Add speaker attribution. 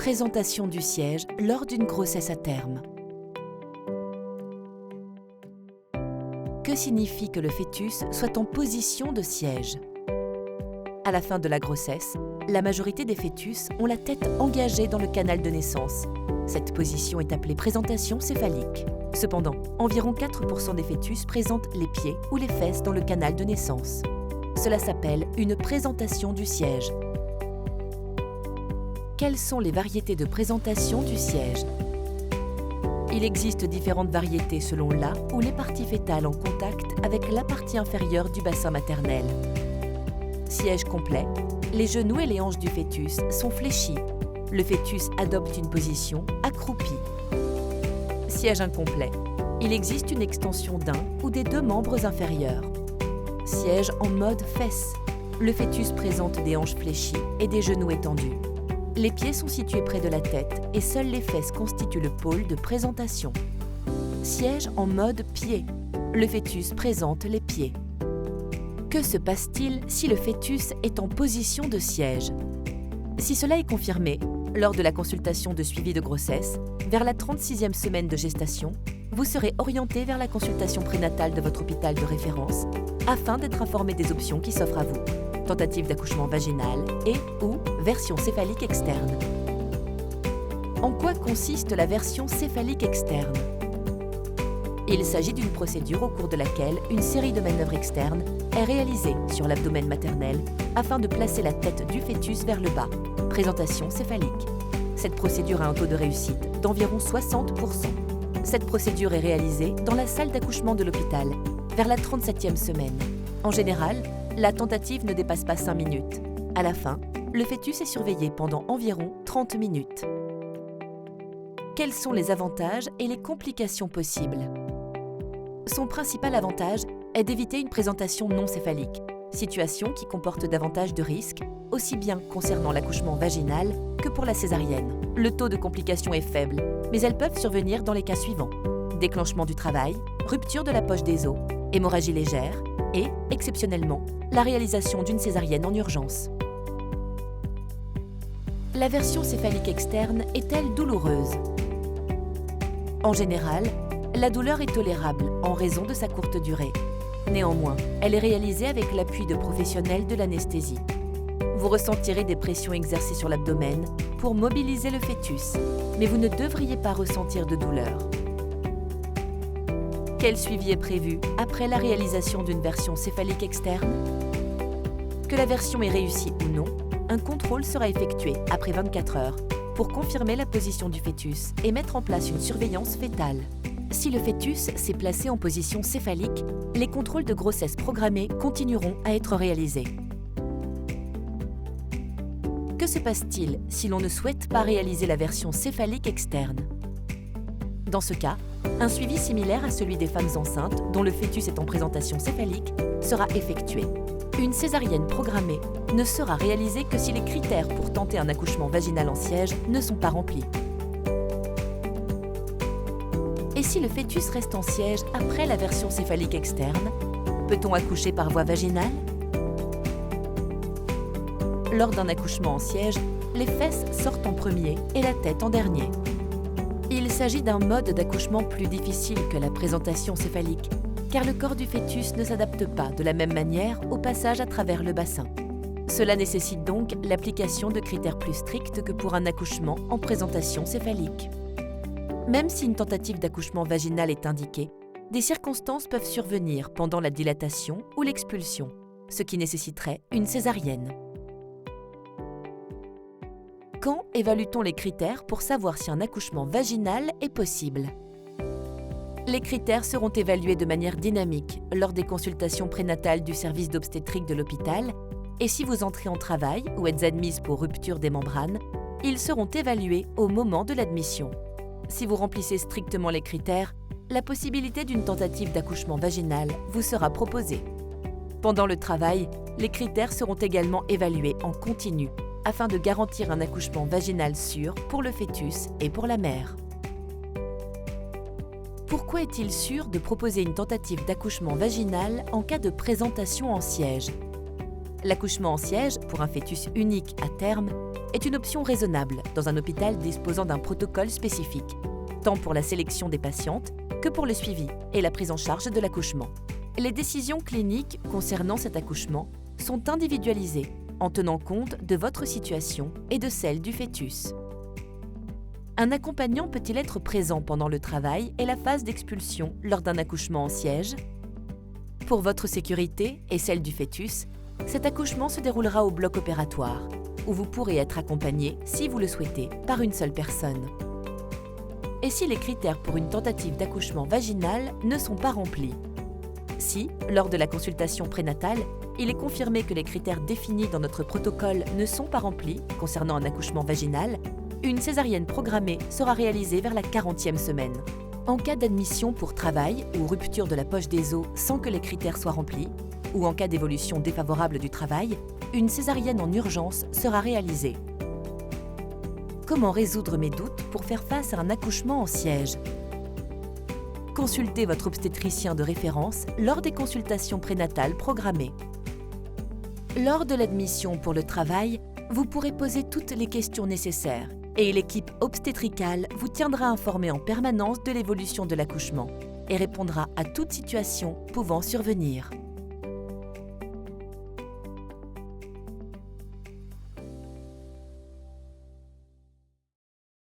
Speaker 1: Présentation du siège lors d'une grossesse à terme. Que signifie que le fœtus soit en position de siège? À la fin de la grossesse, la majorité des fœtus ont la tête engagée dans le canal de naissance. Cette position est appelée présentation céphalique. Cependant, environ 4% des fœtus présentent les pieds ou les fesses dans le canal de naissance. Cela s'appelle une présentation du siège. Quelles sont les variétés de présentation du siège? Il existe différentes variétés selon la ou les parties fœtales en contact avec la partie inférieure du bassin maternel. Siège complet, les genoux et les hanches du fœtus sont fléchis. Le fœtus adopte une position accroupie. Siège incomplet, il existe une extension d'un ou des deux membres inférieurs. Siège en mode fesse, le fœtus présente des hanches fléchies et des genoux étendus. Les pieds sont situés près de la tête et seules les fesses constituent le pôle de présentation. Siège en mode pied. Le fœtus présente les pieds. Que se passe-t-il si le fœtus est en position de siège? Si cela est confirmé, lors de la consultation de suivi de grossesse, vers la 36e semaine de gestation, vous serez orienté vers la consultation prénatale de votre hôpital de référence afin d'être informé des options qui s'offrent à vous. Tentative d'accouchement vaginal et ou version céphalique externe. En quoi consiste la version céphalique externe? Il s'agit d'une procédure au cours de laquelle une série de manœuvres externes est réalisée sur l'abdomen maternel afin de placer la tête du fœtus vers le bas. Présentation céphalique. Cette procédure a un taux de réussite d'environ 60%. Cette procédure est réalisée dans la salle d'accouchement de l'hôpital, vers la 37e semaine. En général, la tentative ne dépasse pas 5 minutes. À la fin, le fœtus est surveillé pendant environ 30 minutes. Quels sont les avantages et les complications possibles? Son principal avantage est d'éviter une présentation non céphalique, situation qui comporte davantage de risques, aussi bien concernant l'accouchement vaginal que pour la césarienne. Le taux de complications est faible, mais elles peuvent survenir dans les cas suivants: déclenchement du travail, rupture de la poche des os, hémorragie légère et, exceptionnellement, la réalisation d'une césarienne en urgence. La version céphalique externe est-elle douloureuse? En général, la douleur est tolérable en raison de sa courte durée. Néanmoins, elle est réalisée avec l'appui de professionnels de l'anesthésie. Vous ressentirez des pressions exercées sur l'abdomen pour mobiliser le fœtus, mais vous ne devriez pas ressentir de douleur. Quel suivi est prévu après la réalisation d'une version céphalique externe? Que la version est réussie ou non, un contrôle sera effectué après 24 heures pour confirmer la position du fœtus et mettre en place une surveillance fœtale. Si le fœtus s'est placé en position céphalique, les contrôles de grossesse programmés continueront à être réalisés. Que se passe-t-il si l'on ne souhaite pas réaliser la version céphalique externe? Dans ce cas, un suivi similaire à celui des femmes enceintes dont le fœtus est en présentation céphalique sera effectué. Une césarienne programmée ne sera réalisée que si les critères pour tenter un accouchement vaginal en siège ne sont pas remplis. Et si le fœtus reste en siège après la version céphalique externe, peut-on accoucher par voie vaginale? Lors d'un accouchement en siège, les fesses sortent en premier et la tête en dernier. Il s'agit d'un mode d'accouchement plus difficile que la présentation céphalique, car le corps du fœtus ne s'adapte pas de la même manière au passage à travers le bassin. Cela nécessite donc l'application de critères plus stricts que pour un accouchement en présentation céphalique. Même si une tentative d'accouchement vaginal est indiquée, des circonstances peuvent survenir pendant la dilatation ou l'expulsion, ce qui nécessiterait une césarienne. Quand évalue-t-on les critères pour savoir si un accouchement vaginal est possible? Les critères seront évalués de manière dynamique lors des consultations prénatales du service d'obstétrique de l'hôpital et si vous entrez en travail ou êtes admise pour rupture des membranes, ils seront évalués au moment de l'admission. Si vous remplissez strictement les critères, la possibilité d'une tentative d'accouchement vaginal vous sera proposée. Pendant le travail, les critères seront également évalués en continu afin de garantir un accouchement vaginal sûr pour le fœtus et pour la mère. Pourquoi est-il sûr de proposer une tentative d'accouchement vaginal en cas de présentation en siège? L'accouchement en siège, pour un fœtus unique à terme, est une option raisonnable dans un hôpital disposant d'un protocole spécifique, tant pour la sélection des patientes que pour le suivi et la prise en charge de l'accouchement. Les décisions cliniques concernant cet accouchement sont individualisées en tenant compte de votre situation et de celle du fœtus. Un accompagnant peut-il être présent pendant le travail et la phase d'expulsion lors d'un accouchement en siège? Pour votre sécurité et celle du fœtus, cet accouchement se déroulera au bloc opératoire, où vous pourrez être accompagné, si vous le souhaitez, par une seule personne. Et si les critères pour une tentative d'accouchement vaginal ne sont pas remplis? Si, lors de la consultation prénatale, il est confirmé que les critères définis dans notre protocole ne sont pas remplis concernant un accouchement vaginal, une césarienne programmée sera réalisée vers la 40e semaine. En cas d'admission pour travail ou rupture de la poche des os sans que les critères soient remplis, ou en cas d'évolution défavorable du travail, une césarienne en urgence sera réalisée. Comment résoudre mes doutes pour faire face à un accouchement en siège? Consultez votre obstétricien de référence lors des consultations prénatales programmées. Lors de l'admission pour le travail, vous pourrez poser toutes les questions nécessaires et l'équipe obstétricale vous tiendra informé en permanence de l'évolution de l'accouchement et répondra à toute situation pouvant survenir.